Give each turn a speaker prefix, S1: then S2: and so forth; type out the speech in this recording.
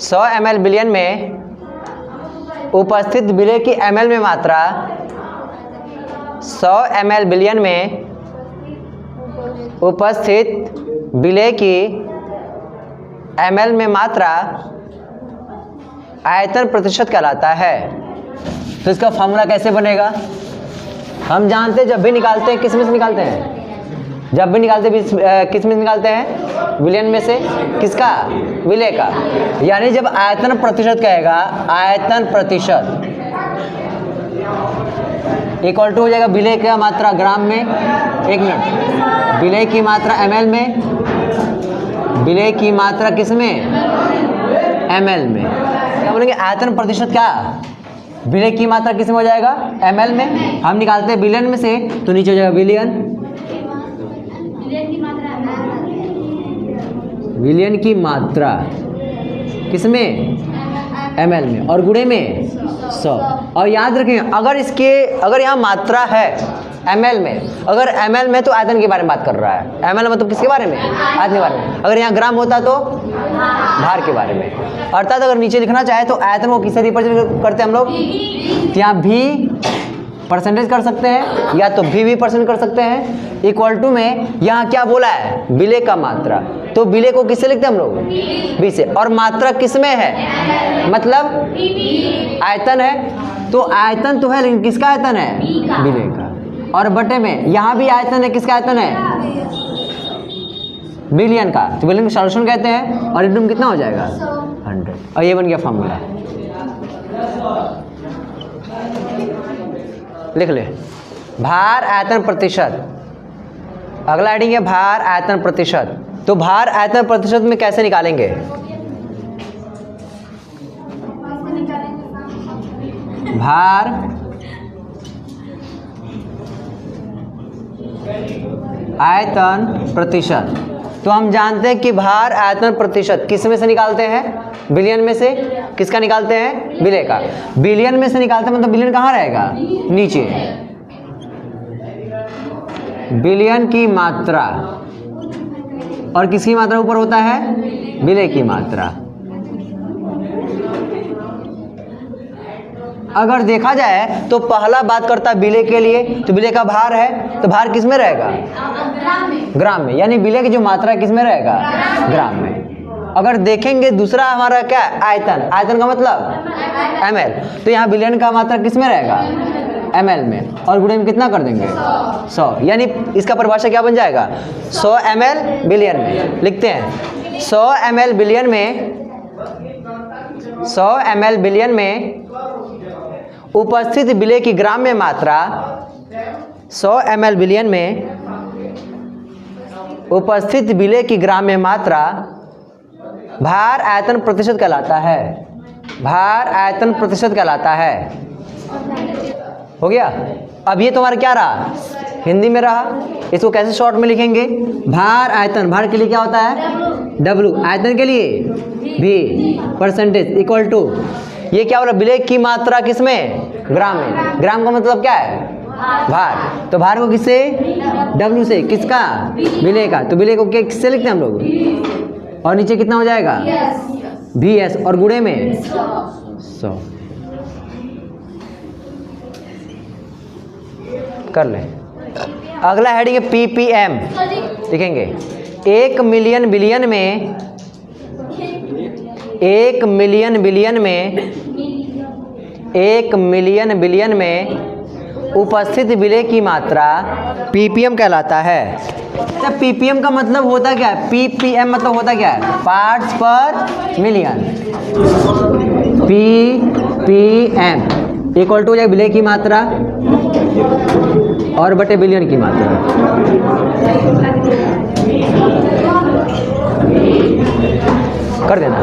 S1: 100 ml billion में उपस्थित विलेय की ml में मात्रा 100 ml बिलियन में उपस्थित विलेय की ml में मात्रा आयतन प्रतिशत कहलाता है। तो इसका फॉर्मूला कैसे बनेगा? हम जानते हैं जब भी निकालते हैं किस में से निकालते हैं? जब भी निकालते हैं किस में से निकालते हैं? विलयन में से। किसका? विलेय का। यानी जब आयतन प्रतिशत कहेगा, आयतन प्रतिशत इक्वल टू हो जाएगा विलेय का मात्रा ग्राम में, 1 मिनट, विलेय की मात्रा ml में, विलेय की मात्रा किस में? ml में। क्या बोलेंगे? आयतन प्रतिशत क्या? विलेय की मात्रा किस में हो जाएगा? ml में। हम निकालते हैं बिलियन में से, तो नीचे हो जाएगा बिलियन, विलियन की मात्रा किस में? ml में, और गुणे में 100। और याद रखें अगर यहाँ मात्रा है ml में, अगर ml में तो आयतन के बारे में बात कर रहा है। ml मतलब किसके बारे में? आयतन के बारे में। अगर यहाँ ग्राम होता तो भार के बारे में। अर्थात अगर नीचे लिखना चाहे तो आयतन को किससे रिप्रेजेंट करते हैं हम लोग? यहाँ भी परसेंटेज कर सकते हैं या तो भी परसेंट कर सकते हैं। इक्वल टू में यहाँ क्या बोला है? विलेय का मात्रा, तो विलेय को किससे लिखते हैं हम लोग? बी से। और मात्रा किस में है? मतलब आयतन है। तो आयतन तो है, लेकिन किसका आयतन है? विलेय का। और बटे में यहाँ भी आयतन है, किसका आयतन है? बिलियन का। तो बिलियन का सॉल्यूशन कहते हैं। और एकदम कितना हो जाएगा? 100। और ये बन गया फॉर्मूला। लिख ले, भार आयतन प्रतिशत। अगला हेडिंग है भार आयतन प्रतिशत। तो भार आयतन प्रतिशत में कैसे निकालेंगे? भार आयतन प्रतिशत। तो हम जानते हैं कि भार आयतन प्रतिशत किस में से निकालते हैं? बिलियन में से। किसका निकालते हैं? विलेय का। बिलियन में से निकालते हैं, मतलब बिलियन कहाँ रहेगा? नीचे। बिलियन की मात्रा, और किसकी मात्रा ऊपर होता है? विलेय की मात्रा। अगर देखा जाए तो पहला बात करता है विलेय के लिए, तो विलेय का भार है, तो भार किस में रहेगा? ग्राम में। यानी विलेय की जो मात्रा किस में रहेगा? ग्राम में। अगर देखेंगे दूसरा हमारा क्या है? आयतन। आयतन का मतलब ml। तो यहाँ बिलियन का मात्रा किस में रहेगा? ml में। और गुणे में कितना कर देंगे? 100। यानी इसका परिभाषा क्या बन जाएगा? 100 ml बिलियन में। लिखते हैं 100 ml बिलियन में, 100 ml बिलियन में उपस्थित विलेय की ग्राम में मात्रा, 100 ml बिलियन में उपस्थित विलेय की ग्राम में मात्रा भार आयतन प्रतिशत कहलाता है। भार आयतन प्रतिशत कहलाता है। हो गया? अब ये तुम्हारा क्या रहा? हिंदी में रहा। इसको कैसे शॉर्ट में लिखेंगे? भार आयतन, भार के लिए क्या होता है? W। आयतन के लिए भी परसेंटेज इक्वल टू, ये क्या बोला? विलेय की मात्रा किस में? ग्राम में। ग्राम का मतलब क्या है? भार। तो भार को किससे? W से। किसका? विलेय का। तो विलेय को किससे लिखते हैं हम लोग? और नीचे कितना हो जाएगा? VS। और गुणे में 100। कर ले। अगला हेडिंग है PPM। लिखेंगे 1 मिलियन बिलियन में, 1 मिलियन बिलियन में, 1 मिलियन बिलियन में उपस्थित विलेय की मात्रा PPM कहलाता है। तब PPM का मतलब होता क्या है? PPM मतलब होता क्या है? पार्ट्स पर मिलियन। PPM इक्वल टू हो जाएगा विलेय की मात्रा और बटे बिलियन की मात्रा। कर देना।